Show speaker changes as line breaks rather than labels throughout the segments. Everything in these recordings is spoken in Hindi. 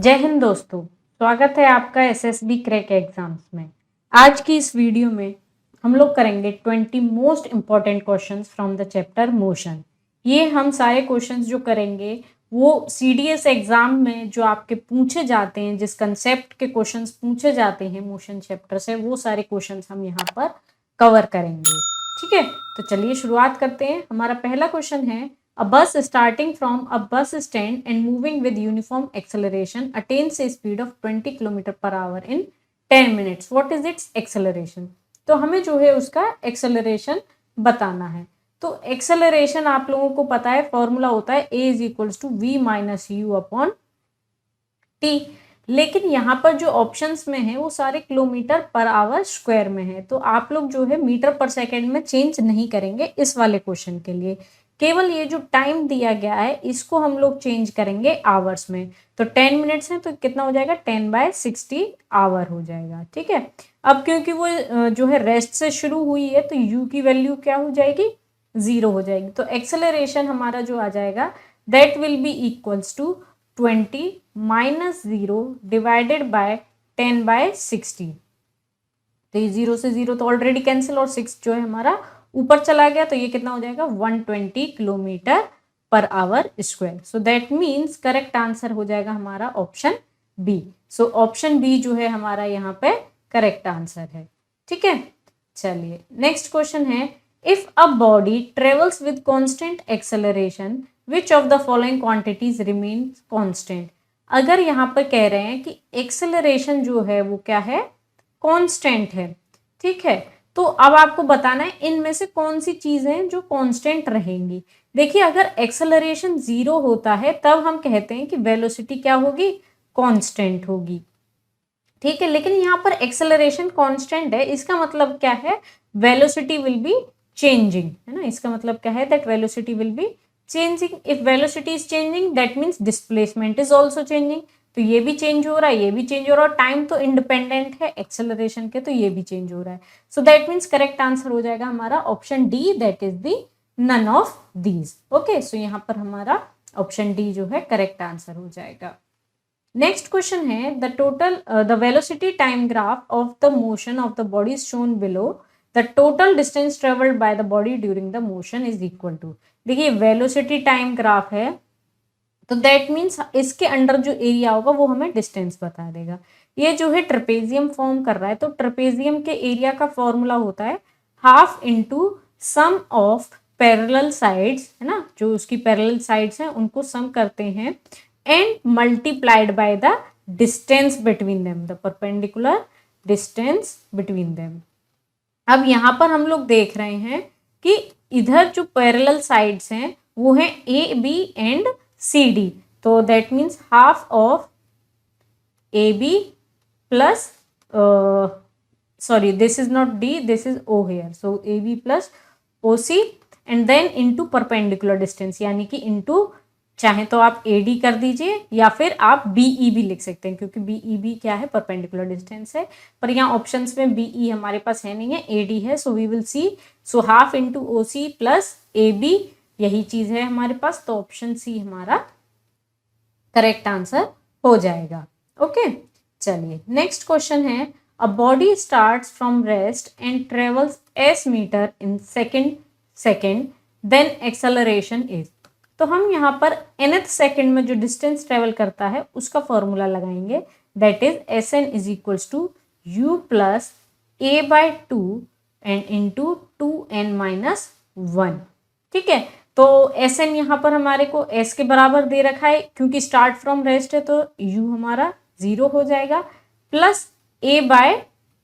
जय हिंद दोस्तों, स्वागत है आपका एसएसबी क्रैक एग्जाम्स में। आज की इस वीडियो में हम लोग करेंगे 20 most important questions from the chapter motion. ये हम सारे क्वेश्चंस जो करेंगे वो सीडीएस एग्जाम में जो आपके पूछे जाते हैं, जिस कंसेप्ट के क्वेश्चंस पूछे जाते हैं मोशन चैप्टर से, वो सारे क्वेश्चंस हम यहाँ पर कवर करेंगे। ठीक है, तो चलिए शुरुआत करते हैं। हमारा पहला क्वेश्चन है, a bus starting from a bus stand and moving with uniform acceleration attains a speed of 20 km per hour in 10 minutes. What is its acceleration? तो हमें जो है उसका एक्सेलरेशन बताना है। तो एक्सेलरेशन आप लोगों को पता है, फॉर्मूला होता है a is equals to v minus u upon t. लेकिन यहाँ पर जो ऑप्शंस में है वो सारे किलोमीटर पर आवर स्क्वायर में है, तो आप लोग जो है मीटर पर सेकेंड में चेंज नहीं करेंगे इस वाले क्वेश्चन के लिए। केवल ये जो टाइम दिया गया है इसको हम लोग चेंज करेंगे आवर्स में। तो 10 मिनट्स है तो कितना हो जाएगा, 10/60 आवर हो जाएगा। ठीक है, अब क्योंकि वो जो है रेस्ट से शुरू हुई है तो u की वैल्यू क्या हो जाएगी, 0 हो जाएगी। तो एक्सेलरेशन हमारा जो आ जाएगा that will be equals to 20 minus 0 divided by 10/60। तो ये 0 से 0 तो ऑलरेडी कैंसिल और 6 जो है हमारा ऊपर चला गया, तो ये कितना हो जाएगा 120 kilometre per hour square. So that means correct answer हो जाएगा हमारा option B. So option B जो है हमारा यहाँ पे करेक्ट आंसर है। ठीक है, चलिए नेक्स्ट क्वेश्चन है, if a body travels with constant acceleration which of the following quantities remain constant. अगर यहाँ पर कह रहे हैं कि एक्सेलरेशन जो है वो क्या है, कांस्टेंट है। ठीक है, तो अब आपको बताना है इनमें से कौन सी चीजें जो कांस्टेंट रहेंगी। देखिए, अगर एक्सेलरेशन 0 होता है तब हम कहते हैं कि वेलोसिटी क्या होगी, कांस्टेंट होगी। ठीक है, लेकिन यहाँ पर एक्सेलरेशन कांस्टेंट है, इसका मतलब क्या है, वेलोसिटी विल बी चेंजिंग, है ना। इसका मतलब क्या है, that velocity will be changing. If velocity is changing that means displacement is also changing. तो ये भी चेंज हो रहा है, ये भी चेंज हो रहा है, और टाइम तो इंडिपेंडेंट है एक्सेलरेशन के, तो ये भी चेंज हो रहा है। So that means correct answer हो जाएगा हमारा option D, that is the none of these. Okay, so यहाँ पर हमारा ऑप्शन डी जो है करेक्ट आंसर हो जाएगा। नेक्स्ट क्वेश्चन है, the velocity time graph of the motion of the body is shown below, the total distance travelled by the body during the motion is equal to. देखिए, वेलोसिटी टाइम ग्राफ है तो दैट मीन्स इसके अंडर जो एरिया होगा वो हमें डिस्टेंस बता देगा। ये जो है ट्रेपेजियम फॉर्म कर रहा है, तो ट्रेपेजियम के एरिया का फॉर्मूला होता है half into sum of parallel sides, है ना। जो उसकी पैरेलल साइड्स हैं उनको सम करते हैं and multiplied by the distance between them, the perpendicular distance between them. अब यहाँ पर हम लोग देख रहे हैं कि इधर जो पैरेलल साइड्स हैं वो है A B and C D, तो that means half of A B plus, sorry this is not D, this is O here, so A B plus O C and then into perpendicular distance, यानी कि इनटू, चाहे तो आप ए डी कर दीजिए या फिर आप बीई भी लिख सकते हैं, क्योंकि बीई भी क्या है, परपेंडिकुलर डिस्टेंस है। पर यहाँ ऑप्शंस में बीई हमारे पास है नहीं है, ए डी है, so we will see. So half into O C plus A B, यही चीज है हमारे पास, तो ऑप्शन सी हमारा करेक्ट आंसर हो जाएगा। ओके, चलिए नेक्स्ट क्वेश्चन है, a body starts from rest and travels S metre in second then acceleration is. तो हम यहाँ पर nth सेकेंड में जो डिस्टेंस ट्रेवल करता है उसका फॉर्मूला लगाएंगे, that is S N is equals to you plus a by 2 and into 2n-1। ठीक है, तो एस एन यहाँ पर हमारे को एस के बराबर दे रखा है, क्योंकि स्टार्ट फ्रॉम रेस्ट है तो यू हमारा 0 हो जाएगा, प्लस ए बाय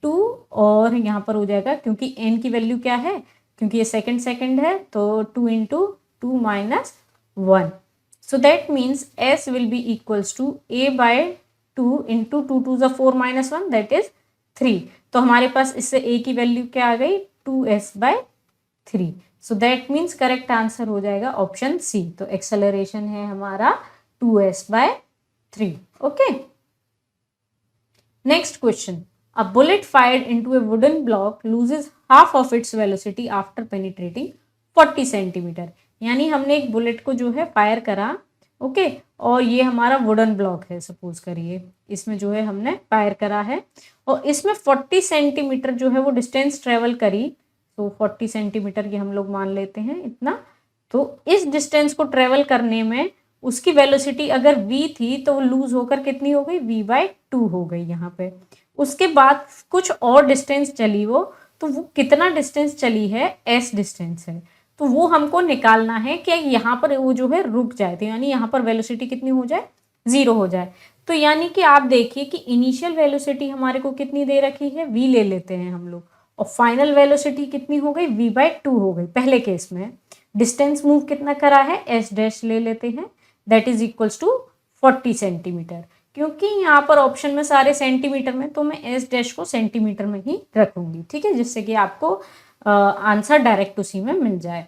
2, और यहाँ पर हो जाएगा क्योंकि एन की वैल्यू क्या है, क्योंकि ये सेकेंड है, तो 2 into 2-1। So that means S will be equals to A by 2 into 2 to the 4 minus 1, that is 3। तो हमारे पास इससे A की वैल्यू क्या आ गई, 2S/3। So that means correct answer हो जाएगा ऑप्शन सी। तो एक्सेलरेशन है हमारा 2S/3। Okay, next question, a bullet fired into A wooden block loses half of its velocity after penetrating 40 centimetre. यानी हमने एक बुलेट को जो है फायर करा ओके, और ये हमारा वुडन ब्लॉक है, सपोज करिए इसमें जो है हमने फायर करा है और इसमें 40 सेंटीमीटर जो है वो डिस्टेंस ट्रेवल करी। तो 40 सेंटीमीटर ये हम लोग मान लेते हैं इतना। तो इस डिस्टेंस को ट्रेवल करने में उसकी वेलोसिटी अगर v थी तो वो लूज होकर कितनी हो गई, v/2 हो गई यहाँ पे। उसके बाद कुछ और डिस्टेंस चली वो, तो वो कितना डिस्टेंस चली है, s डिस्टेंस है। तो वो हमको निकालना है कि यहाँ पर वो जो है रुक जाए, तो यानी यहाँ पर वेलोसिटी कितनी हो जाए, 0 हो जाए। तो यानी कि आप देखिए कि इनिशियल वेलोसिटी हमारे को कितनी दे रखी है, v ले लेते हैं हम लोग, और फाइनल वेलोसिटी कितनी हो गई, v/2 हो गई पहले केस में। डिस्टेंस मूव कितना करा है, s डैश ले लेते हैं, that is equals to 40 centimetre. क्योंकि यहाँ पर ऑप्शन में सारे सेंटीमीटर में, तो मैं एस डैश को सेंटीमीटर में ही रखूंगी, ठीक है, जिससे कि आपको आंसर डायरेक्ट उसी में मिल जाए।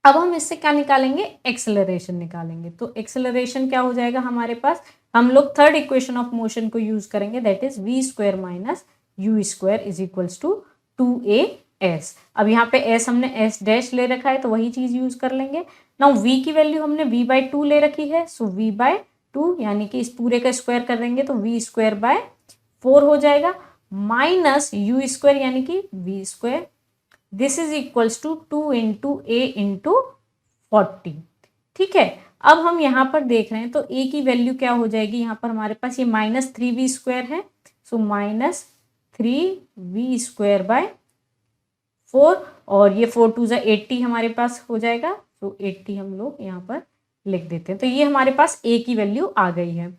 अब हम इससे क्या निकालेंगे, एक्सेलरेशन निकालेंगे। तो एक्सेलरेशन क्या हो जाएगा हमारे पास, हम लोग थर्ड इक्वेशन ऑफ मोशन को यूज करेंगे, that is v² minus u² is equals to 2as। अब यहाँ पे s हमने s डैश ले रखा है तो वही चीज यूज कर लेंगे। नाउ v की वैल्यू हमने v/2 ले रखी है, सो v/2 यानी कि इस पूरे का स्क्वायर कर देंगे तो v²/4 हो जाएगा, माइनस u² यानी कि v², this is equals to 2 into a into 40। ठीक है, अब हम यहाँ पर देख रहे हैं तो a की वैल्यू क्या हो जाएगी, यहाँ पर हमारे पास ये -3v² है, सो -3v²/4, और ये 4 2 80 हमारे पास हो जाएगा, तो 80 हम लोग यहाँ पर लिख देते हैं। तो ये हमारे पास a की वैल्यू आ गई है।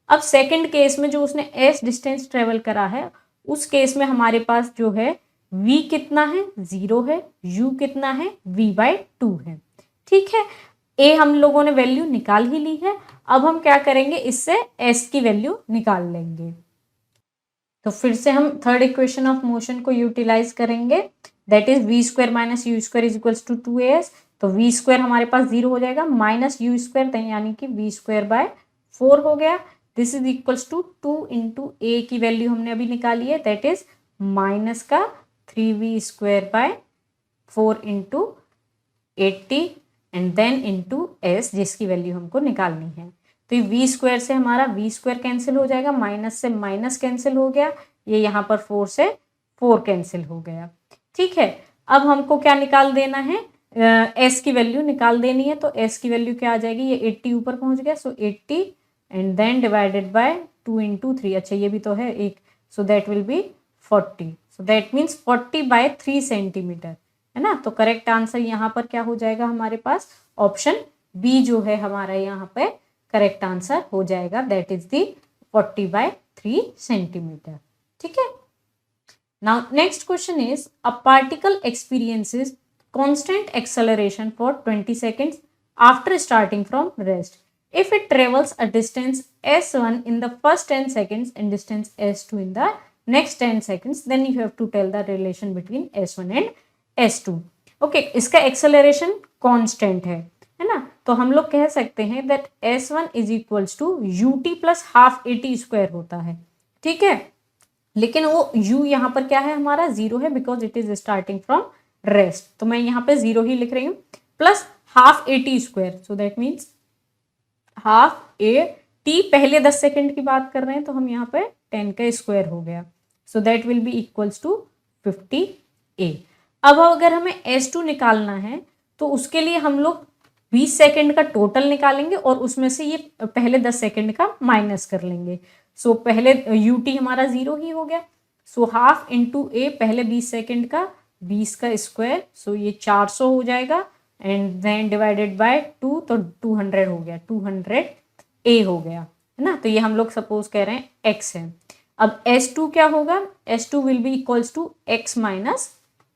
अब सेकंड केस में जो उसने s डिस्टेंस ट्रेवल करा है, उस केस में हमारे पास जो है v कितना है, 0 है, u कितना है, v/2 है। ठीक है, a हम लोगों ने वैल्यू निकाल ही ली है। अब हम क्या करेंगे, इससे s की वैल्यू निकाल लेंगे। तो फिर से हम थर्ड इक्वेशन ऑफ मोशन को यूटिलाइज करेंगे, that is v² minus u² is equals to 2as। तो v² हमारे पास 0 हो जाएगा, माइनस u² यानी कि v²/4 हो गया, this is equals to 2 into A की वैल्यू हमने अभी निकाली है, दैट इज माइनस का 3v²/4 into 80 and then into S, जिसकी वैल्यू हमको निकालनी है। तो ये v² से हमारा v² कैंसिल हो जाएगा, माइनस से माइनस कैंसिल हो गया, ये यहाँ पर 4 से 4 कैंसिल हो गया। ठीक है, अब हमको क्या निकाल देना है, s की वैल्यू निकाल देनी है। तो s की वैल्यू क्या आ जाएगी, ये 80 ऊपर पहुंच गया, so 80 and then divided by 2 into 3, अच्छा ये भी तो है एक, so that will be 40, so that means 40/3 centimetre, है ना। तो करेक्ट आंसर यहाँ पर क्या हो जाएगा हमारे पास, ऑप्शन बी जो है हमारा यहाँ पे करेक्ट आंसर हो जाएगा, दैट इज दी 40/3 सेंटीमीटर। ठीक है, now next question is, a particle experiences constant acceleration for 20 seconds after starting from rest. If it travels a distance s1 in the first 10 seconds and distance s2 in the next 10 seconds, then you have to tell the relation between s1 and s2. Okay, इसका acceleration constant है ना। तो हम लोग कह सकते हैं that s1 is equals to ut plus half at square होता है। ठीक है, लेकिन वो u यहाँ पर क्या है हमारा, 0 है, because it is starting from rest, तो मैं यहाँ पे 0 ही लिख रही हूँ, plus half at², so that means half at, पहले 10 सेकेंड की बात कर रहे हैं तो हम यहाँ पे 10 का स्क्वायर हो गया, so that will be equals to 50a। अब अगर हमें s2 निकालना है तो उसके लिए हम लोग 20 सेकेंड का टोटल निकालेंगे और उसमें से ये पहले 10 सेकेंड का माइनस कर लेंगे। सो पहले ut हमारा 0 ही हो गया, सो हाफ इंटू a, पहले 20 सेकेंड का 20 का स्क्वायर, सो ये 400 हो जाएगा, एंड देन डिवाइडेड बाय 2, तो 200 हो गया, 200a हो गया, है ना। तो ये हम लोग सपोज कह रहे हैं x है। अब s2 क्या होगा, s2 will be equals to x minus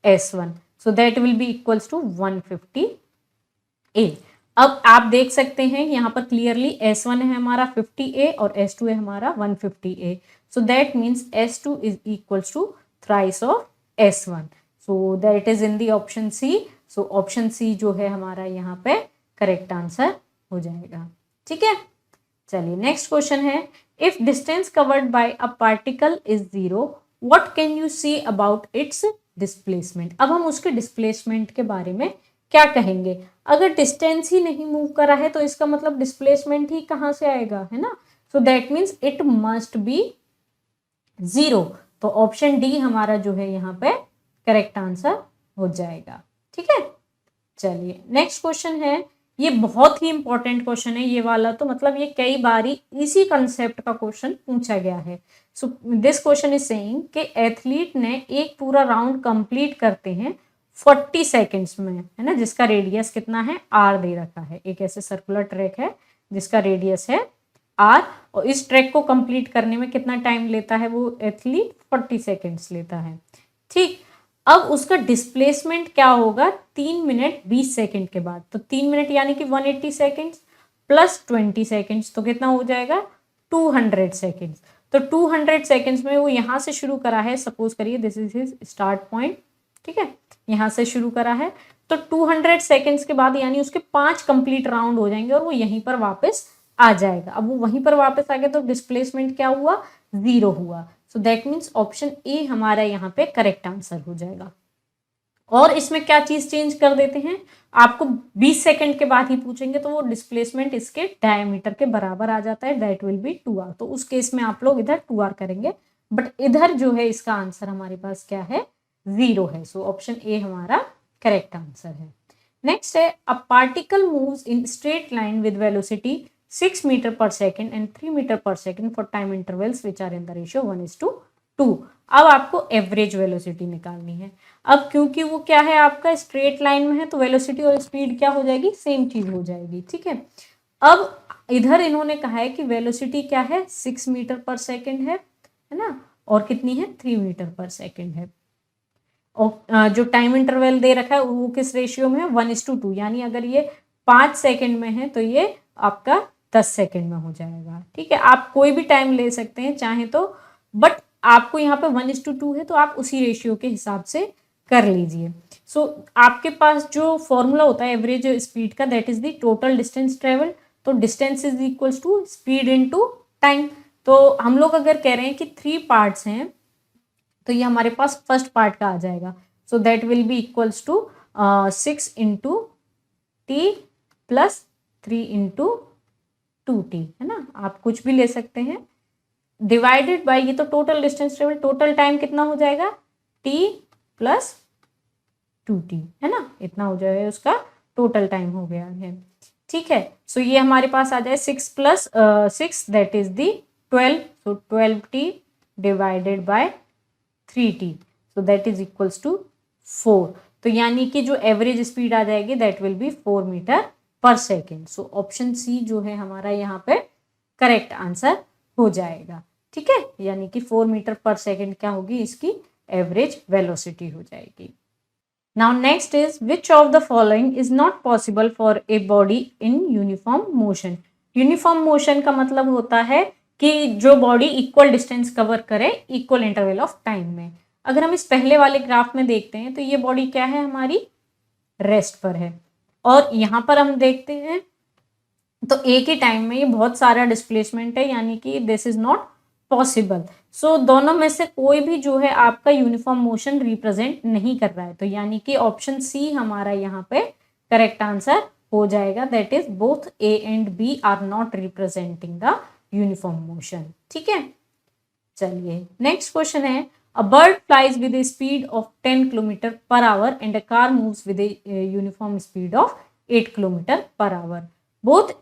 s1, so that will be equals to 150a। अब आप देख सकते हैं यहाँ पर क्लियरली s1 है हमारा 50a और s2 है हमारा 150a, so that means s2 is equals to thrice of s1, so that is in the option C. So option C जो है हमारा यहाँ पे करेक्ट आंसर हो जाएगा। ठीक है, चलिए नेक्स्ट क्वेश्चन है, if distance covered by a particle is 0, what can you see about it's displacement. अब हम उसके डिस्प्लेसमेंट के बारे में क्या कहेंगे। अगर डिस्टेंस ही नहीं मूव करा है तो इसका मतलब डिस्प्लेसमेंट ही कहाँ से आएगा, है ना। सो that means it must be 0। तो ऑप्शन डी हमारा जो है यहाँ पे करेक्ट आंसर हो जाएगा। ठीक है, चलिए नेक्स्ट क्वेश्चन है। ये बहुत ही इंपॉर्टेंट क्वेश्चन है ये वाला, तो मतलब ये कई बारी इसी कंसेप्ट का क्वेश्चन पूछा गया है। So this question is saying कि एथलीट ने एक पूरा राउंड कंप्लीट करते हैं 40 सेकेंड्स में, है ना, जिसका रेडियस कितना है, आर दे रखा है। एक ऐसे सर्कुलर ट्रैक है जिसका रेडियस है आर, और इस ट्रैक को कंप्लीट करने में कितना टाइम लेता है वो एथलीट, 40 सेकेंड्स लेता है। ठीक, अब उसका डिस्प्लेसमेंट क्या होगा 3 मिनट 20 सेकेंड के बाद। तो 3 मिनट यानी कि 180 सेकेंड्स प्लस 20 सेकेंड्स, तो कितना हो जाएगा 200 सेकेंड्स। तो 200 सेकेंड्स में वो यहाँ से शुरू करा है, सपोज करिए this is his start point, ठीक है, यहाँ से शुरू करा है। तो 200 सेकेंड्स के बाद यानी उसके 5 कंप्लीट राउंड हो जाएंगे और वो यहीं पर वापस आ जाएगा। अब वो वहीं पर वापस आ गया तो डिस्प्लेसमेंट क्या हुआ, 0 हुआ। सो दैट मीन्स ऑप्शन ए हमारा यहाँ पे करेक्ट आंसर हो जाएगा। और इसमें क्या चीज चेंज कर देते हैं, आपको 20 सेकंड के बाद ही पूछेंगे तो वो डिस्प्लेसमेंट इसके डायमीटर के बराबर आ जाता है, दैट विल बी 2r। तो उस केस में आप लोग इधर 2r करेंगे, बट इधर जो है इसका आंसर हमारे पास क्या है, 0 है। सो ऑप्शन ए हमारा करेक्ट आंसर है। नेक्स्ट है, a particle moves in straight line with velocity 6 metre per second and 3 metre per second for time intervals which are in the ratio 1:2। अब आपको एवरेज वेलोसिटी निकालनी है। अब क्योंकि वो क्या है आपका स्ट्रेट लाइन में है तो वेलोसिटी और स्पीड क्या हो जाएगी, सेम चीज हो जाएगी। ठीक है, अब इधर इन्होंने कहा है कि वेलोसिटी क्या है 6 मीटर पर सेकेंड है ना, और कितनी है 3 मीटर पर सेकेंड है। और जो टाइम इंटरवल दे रखा है वो किस रेशियो में है, 1:2। यानी अगर ये 5 सेकेंड में है तो ये आपका 10 सेकेंड में हो जाएगा। ठीक है, आप कोई भी टाइम ले सकते हैं चाहे तो, बट आपको यहाँ पे 1:2 है तो आप उसी रेशियो के हिसाब से कर लीजिए। सो आपके पास जो फॉर्मूला होता है एवरेज स्पीड का, that is the total distance travel. तो distance is equals to speed into time. तो हम लोग अगर कह रहे हैं कि 3 पार्ट्स हैं तो ये हमारे पास फर्स्ट पार्ट का आ जाएगा। So that will be equals to 6 into T plus 3 into 2t, है ना, आप कुछ भी ले सकते हैं, डिवाइडेड बाय ये तो total distance travel, total time कितना हो जाएगा t प्लस 2t, है ना, इतना हो जाएगा, उसका टोटल टाइम हो गया है। ठीक है, सो ये हमारे पास आ जाए 6 plus 6 that is the 12। So 12t divided by 3t, so that is equals to 4। तो यानी कि जो एवरेज स्पीड आ जाएगी that will be 4 metre per second. So option C जो है हमारा यहाँ पे करेक्ट आंसर हो जाएगा। ठीक है, यानी कि 4 मीटर पर सेकेंड क्या होगी, इसकी एवरेज वेलोसिटी हो जाएगी। Now next is which of the following is not possible for a body in uniform motion. Uniform motion का मतलब होता है कि जो बॉडी इक्वल डिस्टेंस कवर करे इक्वल इंटरवल ऑफ टाइम में। अगर हम इस पहले वाले ग्राफ में देखते हैं तो ये बॉडी क्या है हमारी, रेस्ट पर है, और यहाँ पर हम देखते हैं तो एक ही टाइम में ये बहुत सारा डिस्प्लेसमेंट है, यानी कि दिस इज नॉट पॉसिबल। सो दोनों में से कोई भी जो है आपका यूनिफॉर्म मोशन रिप्रेजेंट नहीं कर रहा है, तो यानी कि ऑप्शन सी हमारा यहाँ पे करेक्ट आंसर हो जाएगा, that is both A and B are not representing the uniform motion. ठीक है, चलिए नेक्स्ट क्वेश्चन है, a bird flies with a speed of 10 kilometre per hour and a car moves with a uniform speed of 8 kilometre per hour. Both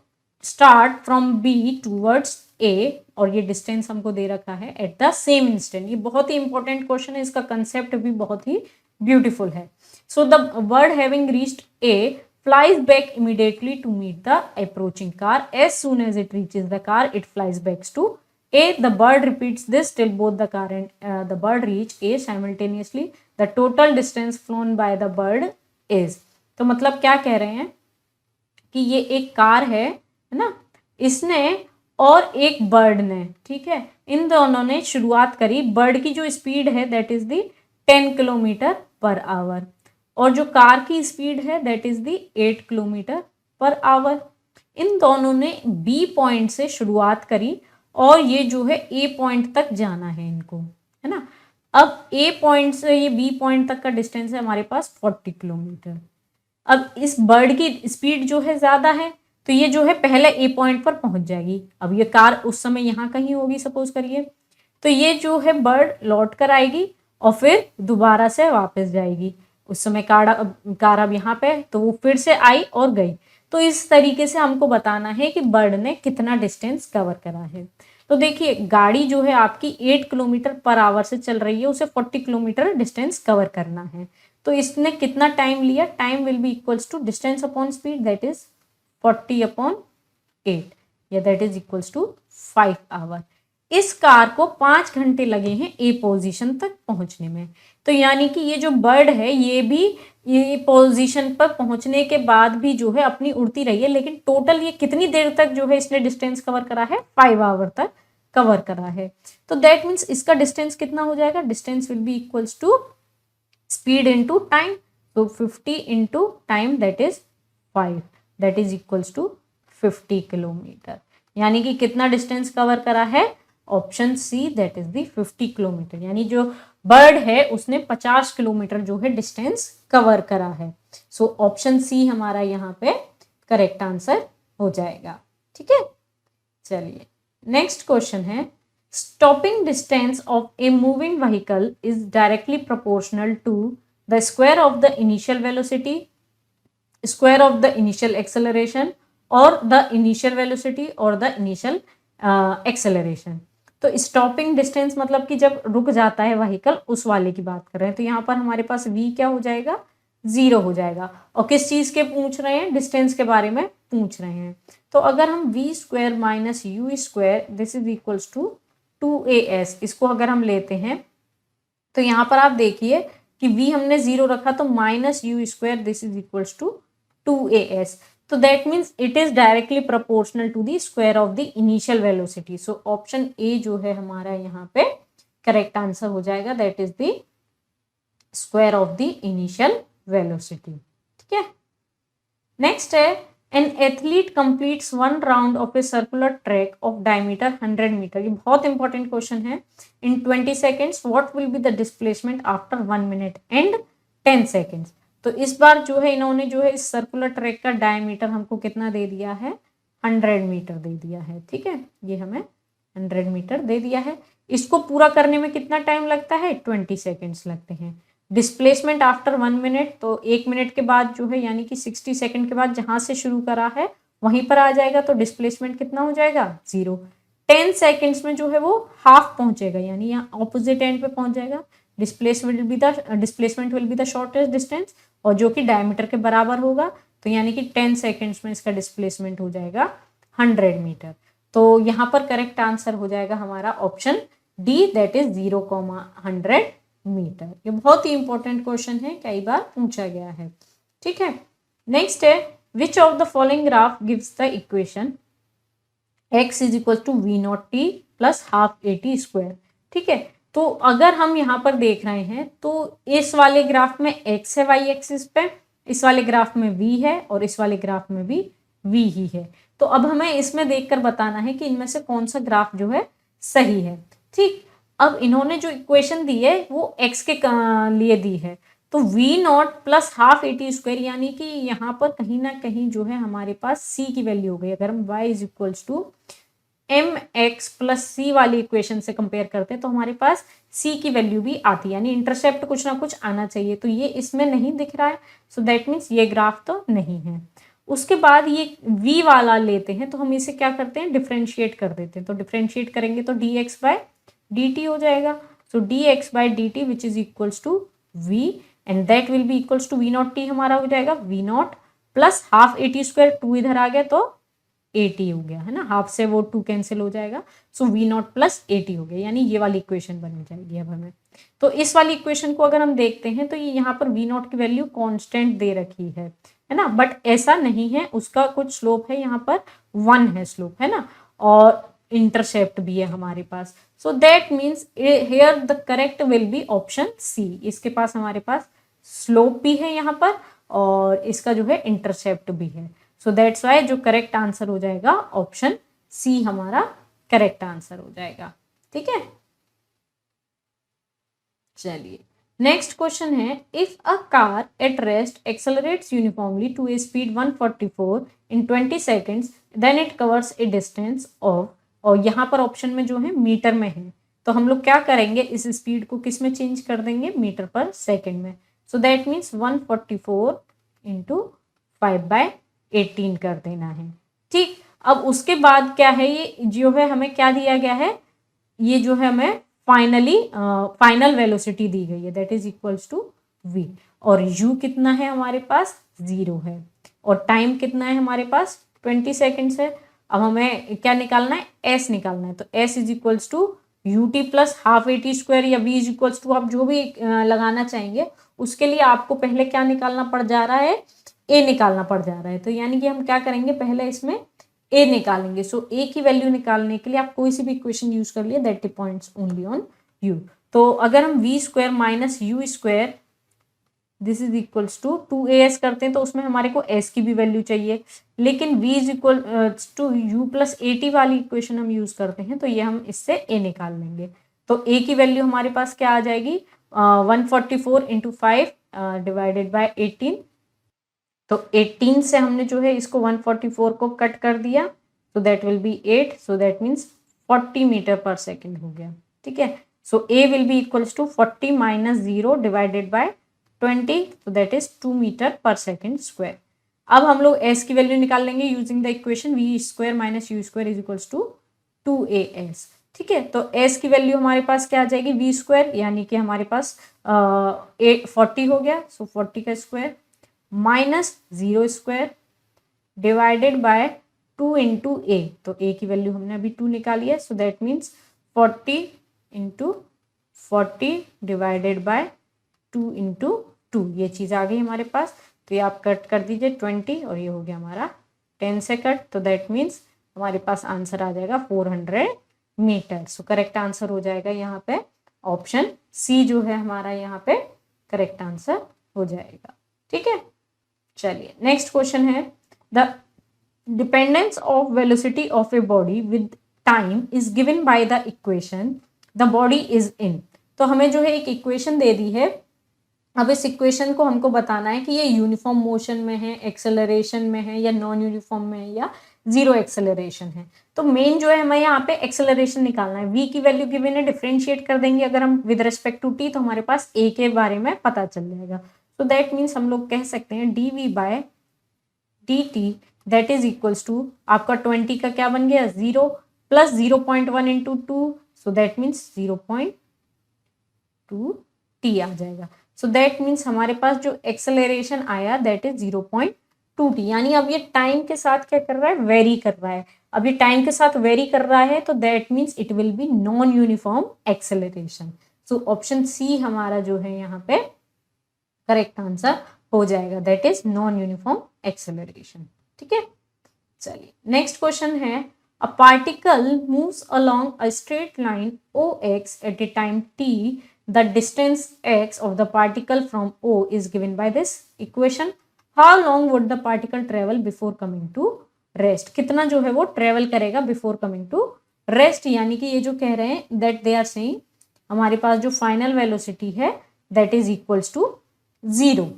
start from B towards A, और ये डिस्टेंस हमको दे रखा है एट द सेम इंस्टेंट। ये बहुत ही इंपॉर्टेंट क्वेश्चन है, इसका कंसेप्ट भी बहुत ही ब्यूटीफुल है। So the bird having reached A flies back immediately to meet the approaching car. As soon as it reaches the car, it flies back to A. The bird repeats this till both the car and the bird reach A simultaneously. The total distance flown by the bird is. तो मतलब क्या कह रहे हैं कि ये एक कार है ना, इसने और एक बर्ड ने, ठीक है, इन दोनों ने शुरुआत करी। बर्ड की जो स्पीड है that is the 10 kilometre per hour, और जो कार की स्पीड है that is the 8 kilometre per hour. इन दोनों ने बी पॉइंट से शुरुआत करी और ये जो है ए पॉइंट तक जाना है इनको, है ना। अब ए पॉइंट से ये बी पॉइंट तक का डिस्टेंस है हमारे पास 40 किलोमीटर। अब इस बर्ड की स्पीड जो है ज्यादा है, तो ये जो है पहले ए पॉइंट पर पहुंच जाएगी। अब ये कार उस समय यहाँ कहीं होगी सपोज करिए, तो ये जो है बर्ड लौट कर आएगी और फिर दोबारा से वापस जाएगी। उस समय कार अब यहाँ पे है, तो वो फिर से आई और गई। तो इस तरीके से हमको बताना है कि बर्ड ने कितना डिस्टेंस कवर करा है। तो देखिए गाड़ी जो है आपकी 8 किलोमीटर पर आवर से चल रही है, उसे 40 किलोमीटर डिस्टेंस कवर करना है। तो इसने कितना टाइम लिया, time will be equals to distance upon speed, that is 40 upon 8, या that is equals to 5 hour. इस कार को 5 घंटे लगे हैं ए पोजीशन तक पहुंचने में। तो यानी कि ये जो बर्ड है ये भी ये पोजीशन पर पहुंचने के बाद भी जो है अपनी उड़ती रही है, लेकिन टोटल ये कितनी देर तक जो है इसने डिस्टेंस कवर करा है, 5 आवर तक कवर करा है। तो दैट मीन्स इसका डिस्टेंस कितना हो जाएगा, distance will be equals to speed into time. तो 50 into time that is 5, that is equals to 50 kilometre. यानी कि कितना डिस्टेंस कवर करा है, option C that is the 50 kilometre. यानी जो बर्ड है उसने 50 किलोमीटर जो है डिस्टेंस कवर करा है। सो ऑप्शन सी हमारा यहाँ पे करेक्ट आंसर हो जाएगा। ठीक है, चलिए नेक्स्ट क्वेश्चन है, stopping distance of a moving vehicle is directly proportional to the square of the initial velocity, square of the initial acceleration, or the initial velocity or the initial acceleration. तो स्टॉपिंग डिस्टेंस मतलब कि जब रुक जाता है व्हीकल, उस वाले की बात कर रहे हैं। तो यहाँ पर हमारे पास v क्या हो जाएगा, 0 हो जाएगा। और किस चीज के पूछ रहे हैं, डिस्टेंस के बारे में पूछ रहे हैं। तो अगर हम v square minus you square this is equals to 2as, इसको अगर हम लेते हैं तो यहाँ पर आप देखिए कि v हमने 0 रखा, तो minus you square this is equals to 2as। तो that means it is directly proportional to the square of the initial velocity. So option A जो है हमारा यहाँ पे करेक्ट आंसर हो जाएगा, that is the square of the initial velocity. ठीक है, नेक्स्ट है, an athlete completes 1 round of a circular track of diameter 100 metre. ये बहुत इंपॉर्टेंट क्वेश्चन है। In 20 seconds what will be the displacement after 1 minute and 10 seconds. तो इस बार जो है इन्होंने जो है इस सर्कुलर ट्रैक का डायमीटर हमको कितना दे दिया है, 100 मीटर दे दिया है। ठीक है, ये हमें 100 मीटर दे दिया है। इसको पूरा करने में कितना टाइम लगता है, 20 सेकेंड्स लगते हैं। डिस्प्लेसमेंट आफ्टर 1 मिनट, तो 1 मिनट के बाद जो है यानी कि 60 सेकेंड के बाद जहां से शुरू करा है वहीं पर आ जाएगा, तो डिस्प्लेसमेंट कितना हो जाएगा, 0। 10 सेकेंड्स में जो है वो हाफ पहुंचेगा, यानी यहाँ ऑपोजिट एंड पे पहुंच जाएगा। Displacement will be the shortest distance, और जो कि डायमीटर के बराबर होगा। तो यानी कि 10 सेकेंड्स में इसका डिस्प्लेसमेंट हो जाएगा 100 मीटर। तो यहाँ पर करेक्ट आंसर हो जाएगा हमारा option D, that is 0,100 metre. ये बहुत ही इंपॉर्टेंट क्वेश्चन है, कई बार पूछा गया है। ठीक है, नेक्स्ट है, which of the following graph gives the equation x is equal to v naught t plus half a t square. ठीक है, तो अगर हम यहाँ पर देख रहे हैं तो इस वाले ग्राफ में x है y एक्सिस पे, इस वाले ग्राफ में v है, और इस वाले ग्राफ में भी v ही है। तो अब हमें इसमें देखकर बताना है कि इनमें से कौन सा ग्राफ जो है सही है। ठीक, अब इन्होंने जो इक्वेशन दी है वो x के लिए दी है, तो v naught plus half a t square, यानी कि यहाँ पर कहीं ना कहीं जो है हमारे पास c की वैल्यू हो गई। अगर हम y is equals to M X plus C वाली इक्वेशन से कंपेयर करते हैं तो हमारे पास c की वैल्यू भी आती है, यानी इंटरसेप्ट कुछ ना कुछ आना चाहिए। तो ये इसमें नहीं दिख रहा है, सो दैट मीन्स ये ग्राफ तो नहीं है। उसके बाद ये v वाला लेते हैं, तो हम इसे क्या करते हैं, डिफ्रेंशिएट कर देते हैं। तो डिफ्रेंशिएट करेंगे तो dx बाय dt हो जाएगा। So dx by dt which is equals to v, and that will be equals to v naught t हमारा हो जाएगा v naught plus half a t square, 2 इधर आ गया तो 80 हो गया है ना, हाफ से वो 2 कैंसिल हो जाएगा। सो v नॉट प्लस 80 हो गया, यानी ये वाली इक्वेशन बन जाएगी अब हमें। तो इस वाली इक्वेशन को अगर हम देखते हैं तो ये यहाँ पर v नॉट की वैल्यू कांस्टेंट दे रखी है ना, बट ऐसा नहीं है, उसका कुछ स्लोप है, यहाँ पर 1 है स्लोप है ना, और इंटरसेप्ट भी है हमारे पास। So that means here the correct will be option C. इसके पास हमारे पास स्लोप भी है यहाँ पर, और इसका जो है इंटरसेप्ट भी है। सो दैट्स वाई जो करेक्ट आंसर हो जाएगा ऑप्शन सी हमारा करेक्ट आंसर हो जाएगा। ठीक है, चलिए नेक्स्ट क्वेश्चन है, if a car at rest accelerates uniformly to a speed 144 in 20 seconds then it covers a distance of, और यहाँ पर ऑप्शन में जो है मीटर में है, तो हम लोग क्या करेंगे, इस स्पीड को किस में चेंज कर देंगे, मीटर पर सेकेंड में। सो दैट मीन्स 144 इंटू 5/18 कर देना है। ठीक, अब उसके बाद क्या है, ये जो है हमें क्या दिया गया है, ये जो है हमें फाइनल वेलोसिटी दी गई है, that is equals to v, और u कितना है हमारे पास 0 है, और टाइम कितना है हमारे पास 20 सेकेंड्स है। अब हमें क्या निकालना है, s निकालना है, तो s is equals to ut plus half a t square, या v इज इक्वल्स टू आप जो भी लगाना चाहेंगे, उसके लिए आपको पहले क्या निकालना पड़ जा रहा है, a निकालना पड़ जा रहा है। तो यानी कि हम क्या करेंगे, पहले इसमें a निकालेंगे। सो a की वैल्यू निकालने के लिए आप कोई सी भी इक्वेशन यूज कर लिए, that depends only on u। तो अगर हम v square minus you square this is equals to 2as करते हैं, तो उसमें हमारे को s की भी वैल्यू चाहिए, लेकिन v is equal to you plus A T वाली इक्वेशन हम यूज करते हैं, तो ये हम इससे a निकाल लेंगे। तो a की वैल्यू हमारे पास क्या आ जाएगी, 144 इंटू 5 डिवाइडेड बाई 18, तो 18 से हमने जो है इसको 144 को कट कर दिया, तो that will be 8, so that means 40 metre per second हो गया। ठीक है, so A will be equals to 40 minus 0 divided by 20, तो that is 2 metre per second square. अब हम लोग एस की वैल्यू निकाल लेंगे using the equation V square minus you square is equals to 2as। ठीक है, तो एस की वैल्यू हमारे पास क्या आ जाएगी, वी स्क्वायर, यानी कि हमारे पास 40 हो गया, सो 40 का square minus 0 square divided by 2 into A, तो ए की वैल्यू हमने अभी 2 निकाली है, so that means 40 into 40 divided by 2 into 2, ये चीज़ आ गई हमारे पास। तो ये आप कट कर दीजिए 20, और ये हो गया हमारा 10 से कट, तो दैट मीन्स हमारे पास आंसर आ जाएगा 400 मीटर। सो करेक्ट आंसर हो जाएगा यहाँ पे ऑप्शन सी जो है हमारा यहाँ पे करेक्ट आंसर हो जाएगा। ठीक है, चलिए नेक्स्ट क्वेश्चन है, the dependence of velocity of a body with time is given by the equation the body is in. तो हमें जो है एक इक्वेशन दे दी है, अब इस इक्वेशन को हमको बताना है कि ये यूनिफॉर्म मोशन में है, एक्सेलरेशन में है, या नॉन यूनिफॉर्म में है, या जीरो एक्सेलरेशन है। तो मेन जो है हमें यहाँ पे एक्सेलरेशन निकालना है। v की वैल्यू गिवन है, डिफरेंशिएट कर देंगे अगर हम विद रिस्पेक्ट टू t, तो हमारे पास a के बारे में पता चल जाएगा। तो दैट मीन्स हम लोग कह सकते हैं dv by dt that is equals to आपका 20 का क्या बन गया 0 plus 0.1 into 2, so that means 0.2 t आ जाएगा। सो दैट मीन्स हमारे पास जो एक्सेलरेशन आया दैट इज 0.2 t, यानी अब ये टाइम के साथ क्या कर रहा है, वेरी कर रहा है। अब ये टाइम के साथ वेरी कर रहा है, तो that means it will be non uniform acceleration. So option C हमारा जो है यहाँ पे करेक्ट आंसर हो जाएगा, that is non uniform acceleration. ठीक है, चलिए नेक्स्ट क्वेश्चन है, a particle moves along a straight line OX at a time t, the distance x of the particle from O is given by this equation. How long would the particle travel before coming to rest? कितना जो है वो ट्रेवल करेगा बिफोर कमिंग टू रेस्ट, यानी कि ये जो कह रहे हैं दैट दे आर सेइंग हमारे पास जो फाइनल वेलोसिटी है दैट इज इक्वल्स टू 0।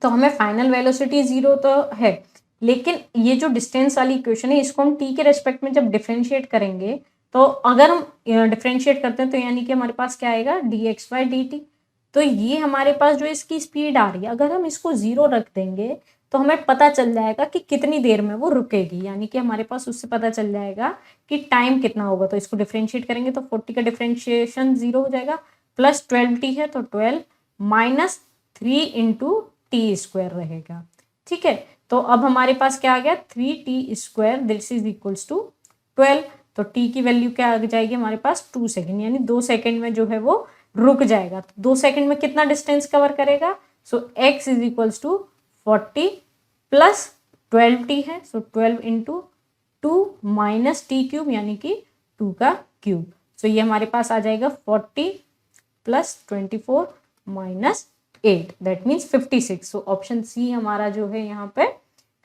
तो हमें फाइनल वेलोसिटी 0 तो है, लेकिन ये जो डिस्टेंस वाली इक्वेशन है इसको हम t के रेस्पेक्ट में जब डिफरेंशिएट करेंगे, तो अगर हम डिफरेंशिएट करते हैं तो यानी कि हमारे पास क्या आएगा dx बाई dt। तो ये हमारे पास जो इसकी स्पीड आ रही है, अगर हम इसको 0 रख देंगे तो हमें पता चल जाएगा कि कितनी देर में वो रुकेगी, यानी कि हमारे पास उससे पता चल जाएगा कि टाइम कितना होगा। तो इसको डिफरेंशिएट करेंगे तो 40 का डिफरेंशिएशन 0 हो जाएगा, प्लस 12t है तो 12 माइनस 3 इंटू टी स्क्वायर रहेगा। ठीक है, तो अब हमारे पास क्या आ गया 3t square this is equals to 12, तो t की वैल्यू क्या आ जाएगी हमारे पास 2 सेकेंड, यानी 2 सेकेंड में जो है वो रुक जाएगा। तो 2 सेकेंड में कितना डिस्टेंस कवर करेगा, so x is equals to 40 plus 12t है, so 12 into 2 minus t cube, यानी कि 2 का क्यूब। सो ये हमारे पास आ जाएगा 40 plus 24 minus 8 that means 56। So option C हमारा जो है यहाँ पे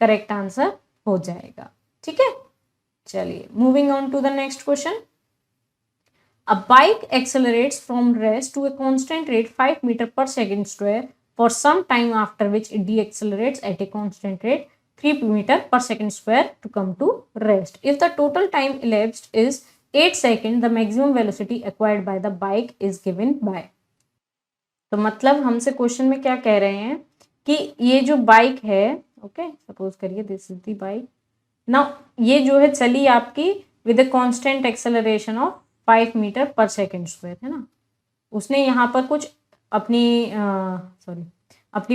करेक्ट आंसर हो जाएगा। ठीक है, चलिए moving on to the next question, A bike accelerates from rest to a constant rate 5 meter per second square for some time, after which it deaccelerates at a constant rate 3 meter per second square to come to rest. If the total time elapsed is 8 seconds, the maximum velocity acquired by the bike is given by. तो मतलब हमसे क्वेश्चन में क्या कह रहे हैं कि ये जो बाइक है, ओके, सपोज करिए this is the bike, now ये जो है चली आपकी with a constant acceleration of 5 metre per second square, है ना। उसने यहाँ पर कुछ अपनी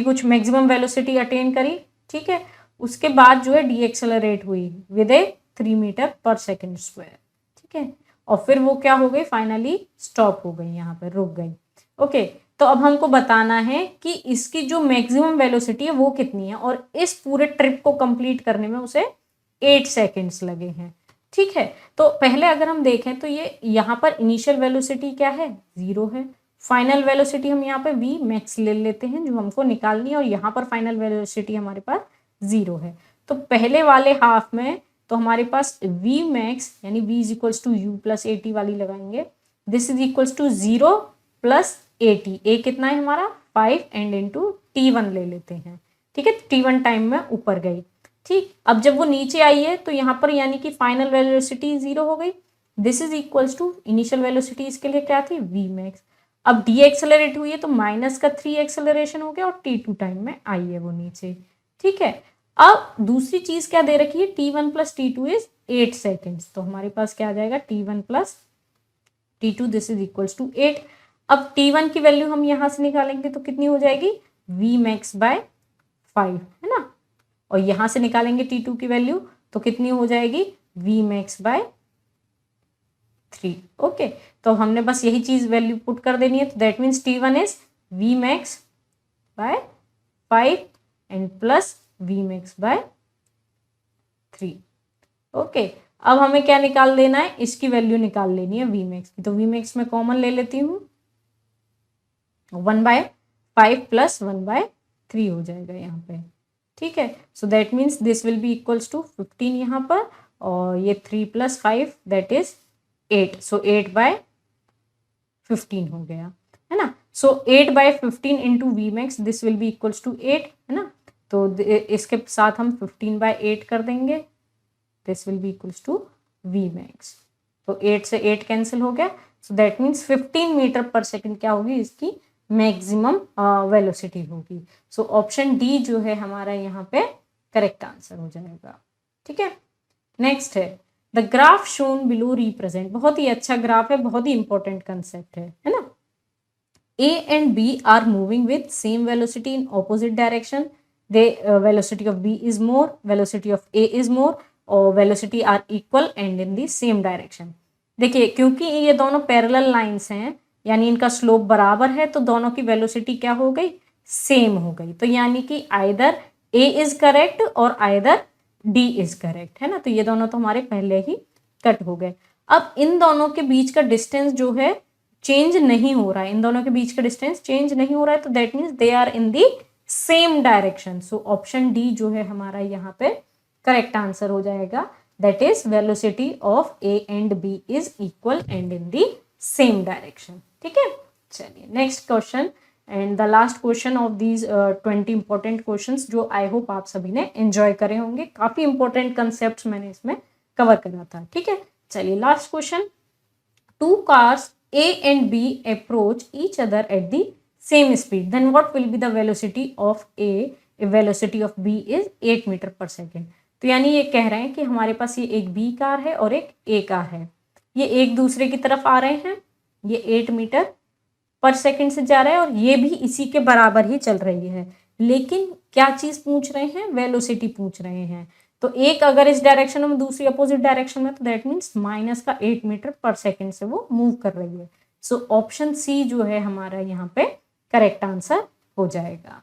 कुछ मैक्सिमम वेलोसिटी अटेन करी, ठीक है। उसके बाद जो है डी एक्सेलरेट हुई with A 3 metre per second square, ठीक है। और फिर वो क्या हो गई, फाइनली स्टॉप हो गई, यहाँ पर रुक गई, ओके। तो अब हमको बताना है कि इसकी जो मैक्सिमम वेलोसिटी है वो कितनी है, और इस पूरे ट्रिप को कंप्लीट करने में उसे 8 सेकेंड्स लगे हैं, ठीक है। तो पहले अगर हम देखें तो ये यहाँ पर इनिशियल वेलोसिटी क्या है, 0 है। फाइनल वेलोसिटी हम यहाँ पे वी मैक्स ले लेते हैं जो हमको निकालनी है, और यहाँ पर फाइनल वेलोसिटी हमारे पास 0 है। तो पहले वाले हाफ में तो हमारे पास वी मैक्स यानी v is equals to you plus A T वाली लगाएंगे, this is equals to 0 plus A T, A कितना है हमारा 5 एंड इंटू T1 ले लेते हैं, ठीक है। T1 टाइम में ऊपर गई, ठीक। अब जब वो नीचे आई है तो यहाँ पर यानी कि फाइनल वेलोसिटी 0 हो गई, this is equals to initial velocity इसके लिए क्या थी वी मैक्स। अब डी एक्सेलरेट हुई है तो माइनस का 3 एक्सेलरेशन हो गया और T2 टाइम में आई है वो नीचे, ठीक है। अब दूसरी चीज क्या दे रखी है, T1 प्लस T2 इज 8 सेकेंड्स, तो हमारे पास क्या आ जाएगा T1 प्लस T2 this is equals to 8। अब T1 की वैल्यू हम यहां से निकालेंगे तो कितनी हो जाएगी V मैक्स बाय 5, है ना। और यहां से निकालेंगे T2 की वैल्यू तो कितनी हो जाएगी V मैक्स बाय 3, ओके। तो हमने बस यही चीज वैल्यू पुट कर देनी है, तो that means T1 is V max bye 5 and plus V max bye 3, okay. अब हमें क्या निकाल देना है, इसकी वैल्यू निकाल लेनी है V मैक्स की, तो V मैक्स में कॉमन ले लेती हूँ, 1/5 प्लस 1/3 हो जाएगा यहाँ पे, ठीक है। So that means this will be equals to 15 यहाँ पर, और ये 3 प्लस 5 दैट इज 8, सो 8/15 हो गया, है ना। सो 8/15 into v max this will be equals to 8, है ना। तो इसके साथ हम 15/8 कर देंगे, this will be equals to v max. तो 8 से 8 कैंसिल हो गया, so that means 15 metre per second क्या होगी इसकी मैक्सिमम वेलोसिटी होगी। सो ऑप्शन डी जो है हमारा यहाँ पे करेक्ट आंसर हो जाएगा, ठीक है। नेक्स्ट है the graph shown below represent, बहुत ही अच्छा ग्राफ है, बहुत ही इंपॉर्टेंट कंसेप्ट है ना। A and B are moving with same velocity in opposite direction. Velocity of B is more, velocity of A is more, और velocity are equal and in the same direction. देखिए क्योंकि ये दोनों पैरेलल लाइंस हैं यानी इनका स्लोप बराबर है, तो दोनों की वेलोसिटी क्या हो गई सेम हो गई, तो यानी कि आइदर A इज करेक्ट और आइदर D इज करेक्ट, है ना। तो ये दोनों तो हमारे पहले ही कट हो गए। अब इन दोनों के बीच का डिस्टेंस जो है चेंज नहीं हो रहा है, इन दोनों के बीच का डिस्टेंस चेंज नहीं हो रहा है, तो that means they are in the same direction. So option D जो है हमारा यहाँ पे करेक्ट आंसर हो जाएगा, that is velocity of A and B is equal and in the same direction, ठीक है। चलिए next question and the last question of these 20 important questions जो आई होप आप सभी ने एंजॉय करे होंगे। काफी इंपॉर्टेंट कंसेप्ट मैंने इसमें कवर करा था, ठीक है। चलिए last question, two cars A and B approach each other at the same speed, then what will be the velocity of A if velocity of B is 8 meter per second। तो यानी ये कह रहे हैं कि हमारे पास ये एक B कार है और एक A कार है, ये एक दूसरे की तरफ आ रहे हैं, ये 8 मीटर पर सेकेंड से जा रहा है और ये भी इसी के बराबर ही चल रही है, लेकिन क्या चीज पूछ रहे हैं, वेलोसिटी पूछ रहे हैं। तो एक अगर इस डायरेक्शन में दूसरी अपोजिट डायरेक्शन में, तो दैट मीन्स माइनस का 8 मीटर पर सेकेंड से वो मूव कर रही है। सो ऑप्शन सी जो है हमारा यहाँ पे करेक्ट आंसर हो जाएगा,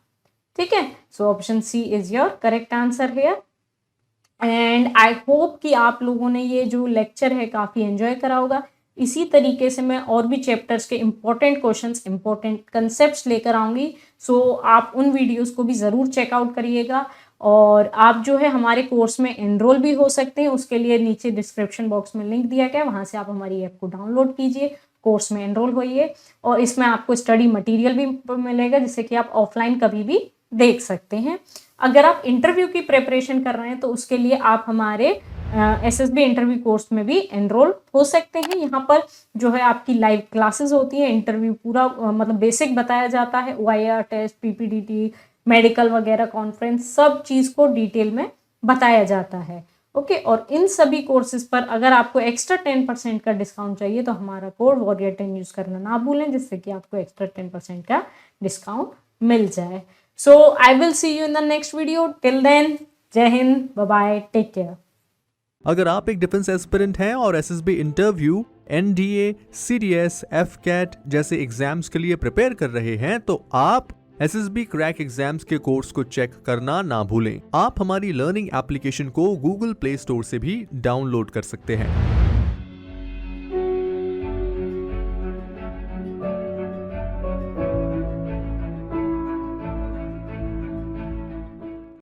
ठीक है। So option C is your correct answer here. And I hope कि आप लोगों ने ये जो लेक्चर है काफी एंजॉय करा होगा। इसी तरीके से मैं और भी चैप्टर्स के इंपॉर्टेंट क्वेश्चंस, इंपॉर्टेंट कंसेप्ट्स लेकर आऊंगी। सो आप उन वीडियोस को भी ज़रूर चेकआउट करिएगा, और आप जो है हमारे कोर्स में एनरोल भी हो सकते हैं। उसके लिए नीचे डिस्क्रिप्शन बॉक्स में लिंक दिया गया है, वहाँ से आप हमारी ऐप को डाउनलोड कीजिए कोर्स में एनरोल होइए और इसमें आपको स्टडी मटेरियल भी मिलेगा जिससे कि आप ऑफलाइन कभी भी देख सकते हैं। अगर आप इंटरव्यू की प्रिपरेशन कर रहे हैं तो उसके लिए आप हमारे एसएसबी इंटरव्यू कोर्स में भी एनरोल हो सकते हैं। यहाँ पर जो है आपकी लाइव क्लासेस होती हैं, इंटरव्यू पूरा मतलब बेसिक बताया जाता है, OIR टेस्ट, PPDT, मेडिकल वगैरह, कॉन्फ्रेंस, सब चीज़ को डिटेल में बताया जाता है। ओके, और इन सभी कोर्सेज पर अगर आपको एक्स्ट्रा 10% का डिस्काउंट चाहिए तो हमारा कोड Warrior10 यूज़ करना ना भूलें, जिससे कि आपको एक्स्ट्रा 10% का डिस्काउंट मिल जाए। So I will see you in the next video. Till then, जय हिंद, बाय बाय, टेक केयर।
अगर आप एक डिफेंस एस्पिरेंट हैं और SSB interview, NDA, CDS, FCAT जैसे एग्जाम्स के लिए प्रिपेयर कर रहे हैं तो आप एसएसबी क्रैक एग्जाम्स के कोर्स को चेक करना ना भूलें। आप हमारी लर्निंग एप्लीकेशन को गूगल प्ले स्टोर से भी डाउनलोड कर सकते हैं।